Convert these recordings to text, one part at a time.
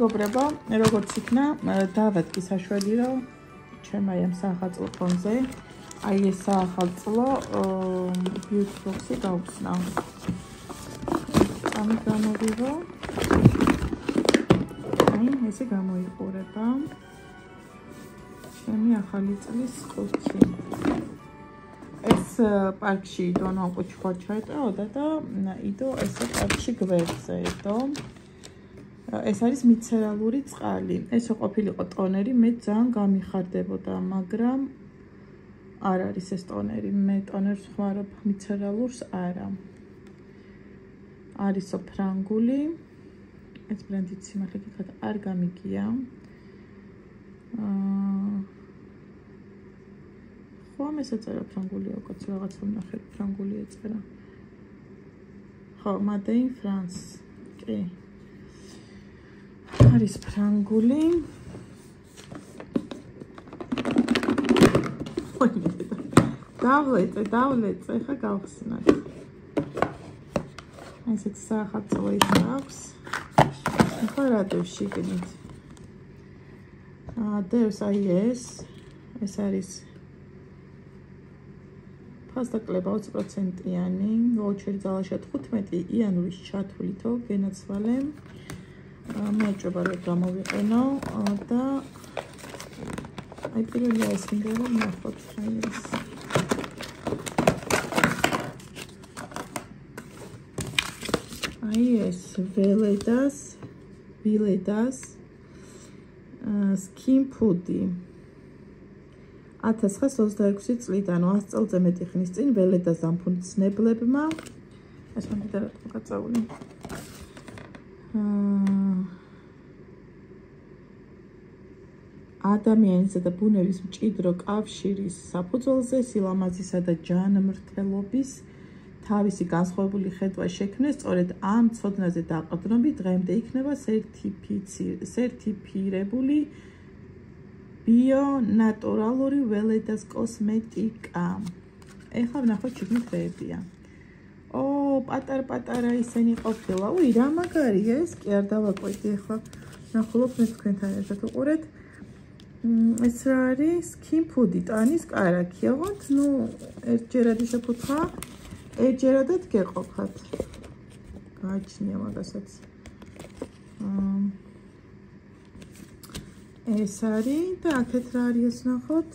მეგობრებო, როგორც იქნა, დავადგი საშველი, რომ ჩემ აი ამ საახალწლო ფონზე აი ეს საახალწლო beauty box-ი გავხსნა. ამით გამოვიღო. აი ესე გამოიყურება. ჩემი ახალი წლის ყუთი. ეს პარკში იდო ყუთი ხოჩაიტაოდა და იდო ესე პარკში გვერდზე იდო. ეს არის მიცერალური წყალი. ეს ყოფილიყო ტონერი, მე ძალიან გამიხარდებოდა, მაგრამ არ არის ეს ტონერი. მე ტონერს ხმარობ, მიცერალურს არა. არისო ფრანგული. ეს ბრენდით სიმართლე გითხრათ არ გამიგია. ხო, ამას ეწერა ფრანგულია, კაცი რაღაცა ვნახე, ფრანგული ეწერა. ხო, Made in France. კი. არის ფრანგული. დავლეწე, ხა გავხსნათ. ესეც საახალწლო აქვს. ხა რადევში გნით. დევს აი ეს არის ფასტა კლება 20%-იანი, ვაუჩერი ძალაშა 15 იანვრის ჩათვლითო გენაცვალე. მეჭობა რომ გამოვიყენო და აი პირველი ეს მინდა რომ ნახოთ ეს. აი ეს ველედას skin food-ი 1926 წლიდან 100 წელზე მეტი ხნის წინ ველედას დამფუძნებლებმა ეს მომდედა რა გაწეული ადამიანისა და ბუნების მჭიდრო კავშირის საფუძველზე სილამაზისა და ჯანმრთელობის თავისი განსხვავებული ხედვა შექმნეს, სწორედ ამ ცოდნაზე დაყრდნობით დღემდე იქნება სერტიფიცირებული ბიო-ნატურალური ველედას კოსმეტიკა. ეხლა ვნახოთ შიგნით რეებია. პატარ-პატარა ისენი ყოფილა. უი, რა მაგარია ეს? კი არ დავაკვირდი ეხლა. ნახულობ მე თქვენთან ერთად უყურეთ. ეს რა არის? Skin food-ი, ტანის კარაქია. ვთქვათ, ნუ ერთჯერადი შეფუთხა. ერთჯერადად გეყოფათ. გააჩნია მაგასაც. ეს არის და აქეთ რა არის ნახოთ.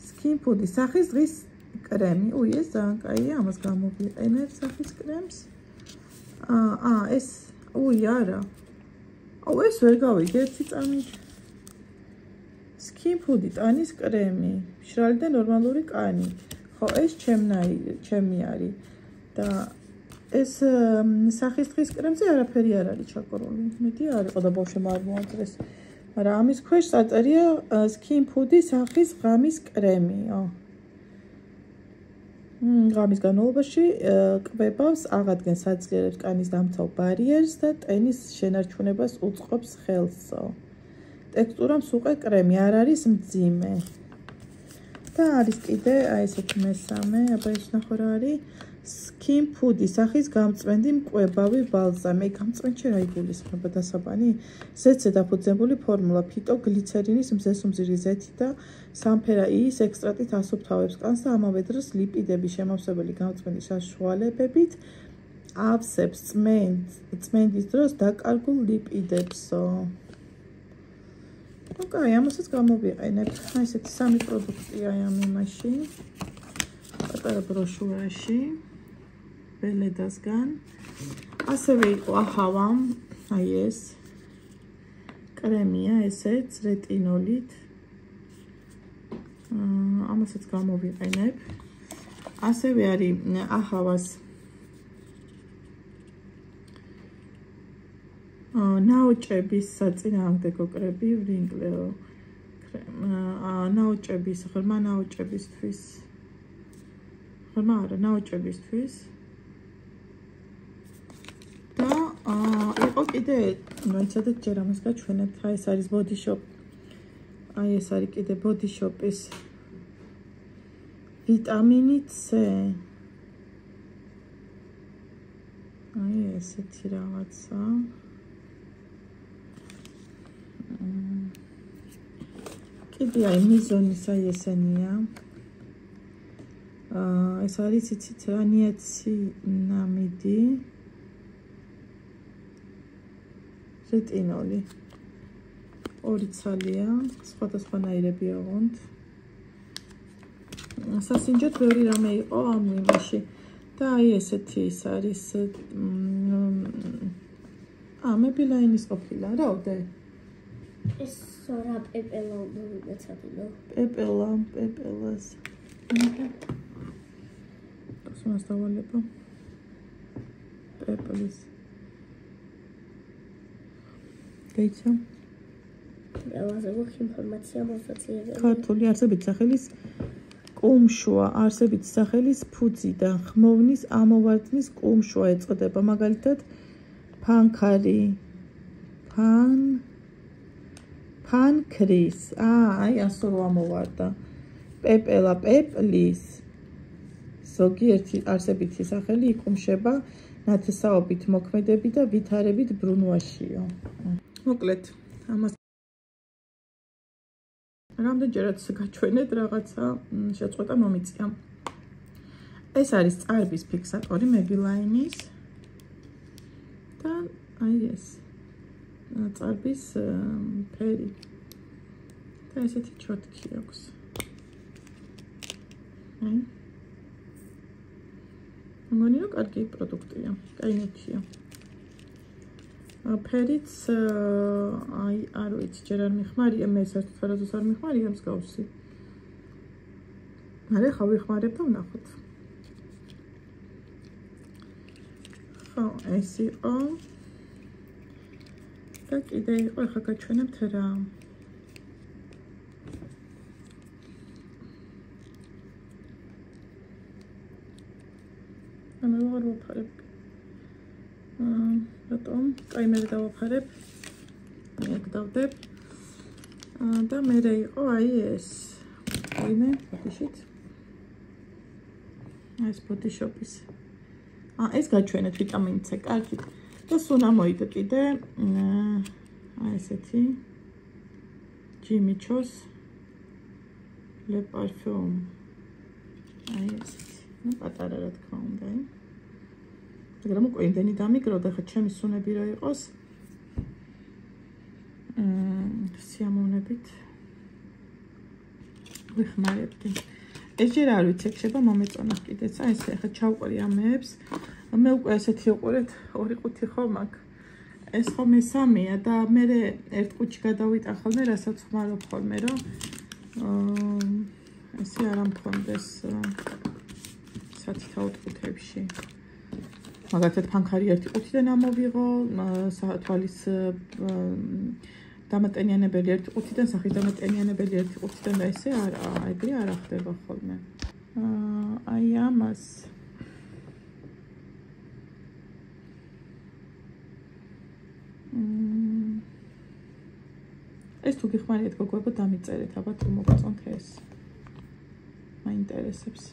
Skin food-ი, სახის დღის კრემი. უი, ეს ძალიან კაია, ამას გამოვიყენებ სახის კრემს. ეს უი, არა. ეს ვერ გავიგე ერთი წამით. Skin food-ი, ტანის კრემი, მშრალი და ნორმალური კანი. ხო, ეს ჩემი არის და ეს სახის დღის კრემზე არაფერი არ არის ჩაკრული. მეტი არ იყო და ბავშვებმა არ მოაძლეს. მაგრამ ამის ქვეშ საწერია Skin food-ი სახის ღამის კრემიო. ღამის განმავლობაში კვებავს, აღადგენს, აძლიერებს კანის დამცავ ბარიერს და ტენის შენარჩუნებას უწყობს ხელსო. ტექსტურა მსუყე კრემი, არ არის მძიმე. და არის კიდე აი ესეთი მესამე, აბა ეს ნახო რა არის Skin food-ი სახის გამწვენდი მკვებავი ბალზამი. გამწვენში რა იგულისხმება დასაბანი? ზეთზე დაფუძნებული ფორმულა, ფიტოგლიცერინის მზესუმზირი ზეთი და სამფერაიის ექსტრაქტით ასუფთავებს კანს და ამავე დროს ლიპიდების შემავსებელი გამწვენდის საშუალებებით ავსებს წმენდის დროს დაკარგულ ლიპიდებსო. ოკეი, ამასაც გამოვიყენებ. აი ესეთი სამი პროდუქტია ამ იმაში. პატარა ბროშურაში. ველედასგან. ასევე იყო ახავა, აი ეს. კრემია ესეც რეტინოლით. ამასაც გამოვიყენებ. ასევე არის ახავას ნაოჭების საწინააღმდეგო კრემი, ვრინკლეო ნაოჭების, ღრმა ნაოჭებისთვის. ღრმა არა, ნაოჭებისთვის. და იყო კიდე, მოიცადეთ ჯერ ამას გაჩვენებთ, აი ეს არის Body Shop. აი ეს არის კიდე Body Shop-ის ვიტამინი C. აი ესეთი რაღაცა. კიდე აი მიზონის აი ესენია. ეს არის იცით ანიაცინამიდი. რეტინოლი. ორი ცალია, სხვადასხვანაირები აღვnt. სასინჯოდ ბევრი რამე იყო ამ იმაში. და აი ესეთი ის არის მებილაინის ყოფილა, რაოდე? ეს რა პეპელა უნდა ვიგაცადინო? პეპელას. დასმას დავალება. პეპელის. გაიცა? ყველაზე მოხ ინფორმაცია მოსაწიებელი. ქართული არსებით სახელის კუმშუა, არსებით სახელის ფუძიდან ხმოვნის ამოვარდნის კუმშუა ეწოდება, მაგალითად ფანქარი, ფანქრის, აი ასე რომ ამოვარდა. პეპელა, პეპლის ზოგიერთი არსებითი სახელი იკუმშება ნათესაობით მოქმედები და ვითარებით ბრუნვაშიო. მოკლედ, ამას რამდენჯერაც გაჩვენეთ რაღაცა შეწყვეტა მომიწია. ეს არის წარბის ფიქსატორი მებილაინის და აი ეს წარბის ფერი და ესეთი ჩოტკი აქვს. აი მგონი რომ კარგი პროდუქტია, კაი ნიჩია. ფერიც აი არ ვიცი, ჯერ არ მიხმარია, მე საერთოდ არასდროს არ მიხმარია მსგავსი. არა, ხა ვიხმარებ და ვნახოთ. ხო, ეს იყო. და კიდე იყო, ახლა გაჩვენებთ რა. მე ვარ ვაფარებ. რატომ? კაი მე დავაფარებ. მე გდავდებ. და მე იყო აი ეს. ვინმე ფოტოშოპით. ეს ფოტოშოპის. ეს გაჩვენეთ ვიტამინ C, კარგი. და სუნა მოიდა კიდე აი ესეთი Jimmy Choo's Le Parfum. აი ესეთი. ნუ პატარა რა თქმა უნდა. მაგრამ უკვე იმდენი დამიგროვდა, ხა ჩემი სუნები რა იყოს. სიამოვნებით ვიხმარებდი. ეს ჯერ არ ვიცი, ხება მომეწონა კიდეც. აი ესე ხა ჩავყრი ამებს. მე უკვე ესეთი უყურეთ, 2 ყუთი ხო მაქვს. ეს ხო მესამეა და მე ერთ ყუთში გადავიტან ხოლმე, რასაც ხმარობ ხოლმე, რომ ესე არ ამქონდეს სათითაოდ ყუთებში. მაგათაც ფანქარი ერთი ყუთიდან ამოვიღო, თვალის დამატენიანებელი ერთი ყუთიდან, სახის დამატენიანებელი ერთი ყუთიდან და ესე ეგრე არ ახდება ხოლმე. აი ამას ეს თუ გიხმარიათ გოგოებო დამიწერეთ, ალბათ რომ მოგწონთ ეს. მაინტერესებს.